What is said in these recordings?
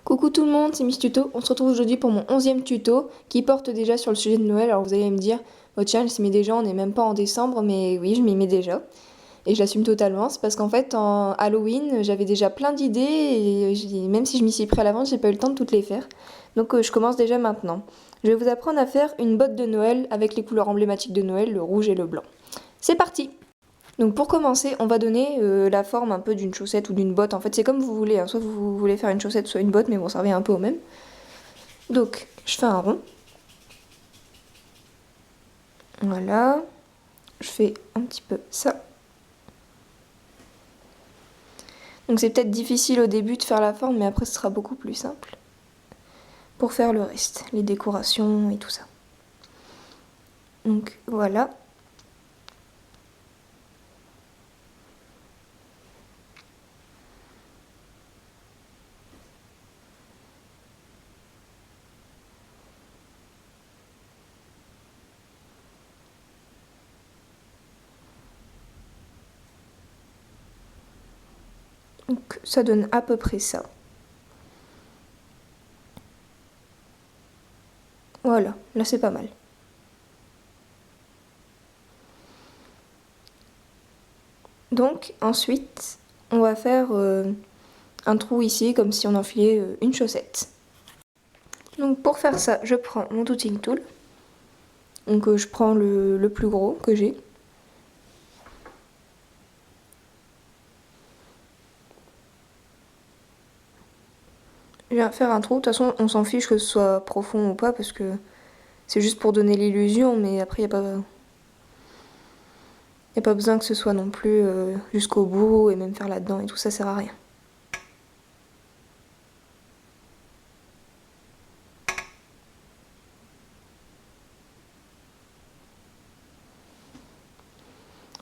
Coucou tout le monde, c'est Miss Tuto. On se retrouve aujourd'hui pour mon 11e tuto qui porte déjà sur le sujet de Noël. Alors vous allez me dire, oh tiens, elle s'y met déjà, on n'est même pas en décembre, mais oui, je m'y mets déjà. Et je l'assume totalement, c'est parce qu'en fait, en Halloween, j'avais déjà plein d'idées et même si je m'y suis pris à l'avance, j'ai pas eu le temps de toutes les faire. Donc je commence déjà maintenant. Je vais vous apprendre à faire une botte de Noël avec les couleurs emblématiques de Noël, le rouge et le blanc. C'est parti! Donc pour commencer, on va donner la forme un peu d'une chaussette ou d'une botte. En fait, c'est comme vous voulez, hein. Soit vous voulez faire une chaussette, soit une botte, mais bon, ça revient un peu au même. Donc, je fais un rond. Voilà. Je fais un petit peu ça. Donc c'est peut-être difficile au début de faire la forme, mais après ce sera beaucoup plus simple. Pour faire le reste, les décorations et tout ça. Donc voilà. Donc ça donne à peu près ça. Voilà, là c'est pas mal. Donc ensuite, on va faire un trou ici, comme si on enfilait une chaussette. Donc pour faire ça, je prends mon Tooting Tool. Donc je prends le plus gros que j'ai. Je viens faire un trou. De toute façon, on s'en fiche que ce soit profond ou pas, parce que c'est juste pour donner l'illusion, mais après, il n'y a pas besoin que ce soit non plus jusqu'au bout, et même faire là-dedans et tout, ça sert à rien.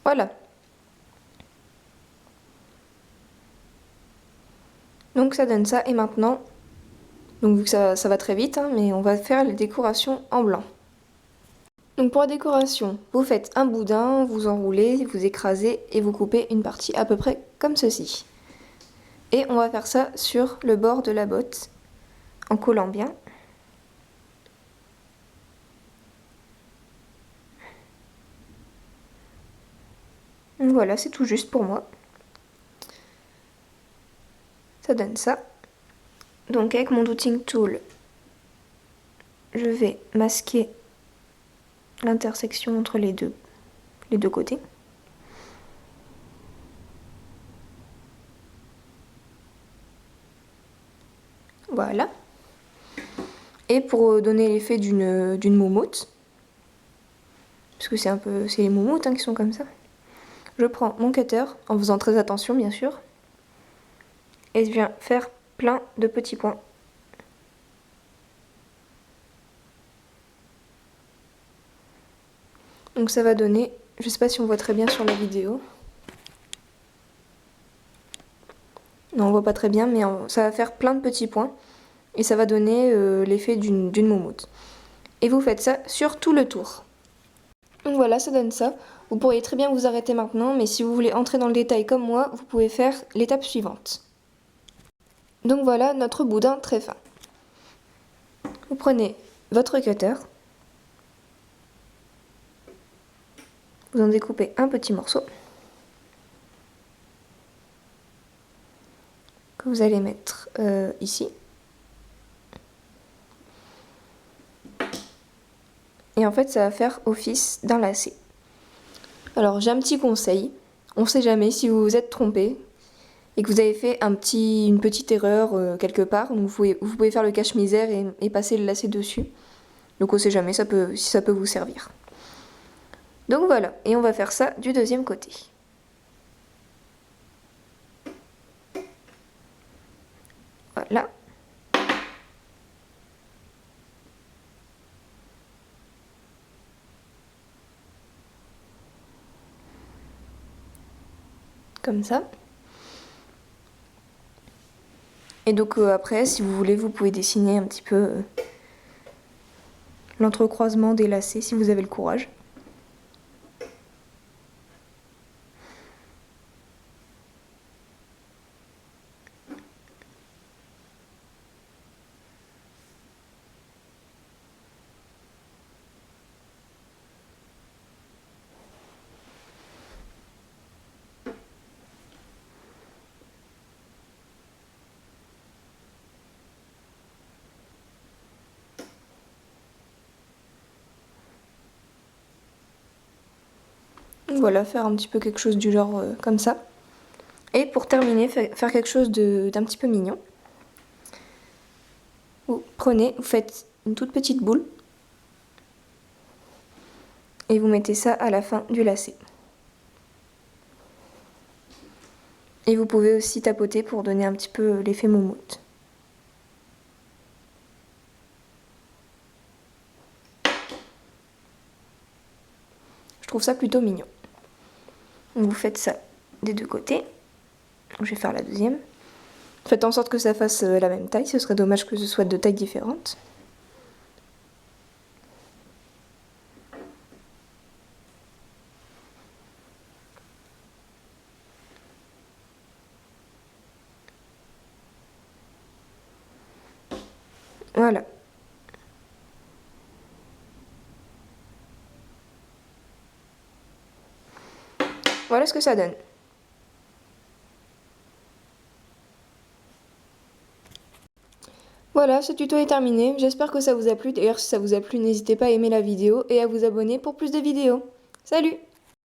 Voilà. Donc ça donne ça, et maintenant, donc vu que ça va très vite, hein, mais on va faire les décorations en blanc. Donc pour la décoration, vous faites un boudin, vous enroulez, vous écrasez et vous coupez une partie à peu près comme ceci. Et on va faire ça sur le bord de la botte, en collant bien. Voilà, c'est tout juste pour moi. Ça donne ça. Donc avec mon Dotting Tool, je vais masquer l'intersection entre les deux côtés. Voilà. Et pour donner l'effet d'une moumoute, parce que c'est les moumoutes qui sont comme ça, je prends mon cutter, en faisant très attention bien sûr, et je viens faire plein de petits points. Donc ça va donner, je sais pas si on voit très bien sur la vidéo. Non, on voit pas très bien, mais ça va faire plein de petits points. Et ça va donner l'effet d'une moumoute. Et vous faites ça sur tout le tour. Donc voilà, ça donne ça. Vous pourriez très bien vous arrêter maintenant, mais si vous voulez entrer dans le détail comme moi, vous pouvez faire l'étape suivante. Donc voilà notre boudin très fin. Vous prenez votre cutter, vous en découpez un petit morceau, que vous allez mettre ici. Et en fait, ça va faire office d'un lacet. Alors j'ai un petit conseil, on ne sait jamais si vous vous êtes trompé et que vous avez fait une petite erreur quelque part, donc vous pouvez faire le cache-misère et passer le lacet dessus. Donc on ne sait jamais si ça peut vous servir. Donc voilà, et on va faire ça du deuxième côté. Voilà. Comme ça. Et donc après, si vous voulez, vous pouvez dessiner un petit peu l'entrecroisement des lacets si vous avez le courage. Voilà, faire un petit peu quelque chose du genre comme ça. Et pour terminer, faire quelque chose d'un petit peu mignon. Vous prenez, vous faites une toute petite boule. Et vous mettez ça à la fin du lacet. Et vous pouvez aussi tapoter pour donner un petit peu l'effet moumoute. Je trouve ça plutôt mignon. Donc vous faites ça des deux côtés. Je vais faire la deuxième. Faites en sorte que ça fasse la même taille, ce serait dommage que ce soit de tailles différentes. Voilà. Voilà ce que ça donne. Voilà, ce tuto est terminé. J'espère que ça vous a plu. D'ailleurs, si ça vous a plu, n'hésitez pas à aimer la vidéo et à vous abonner pour plus de vidéos. Salut!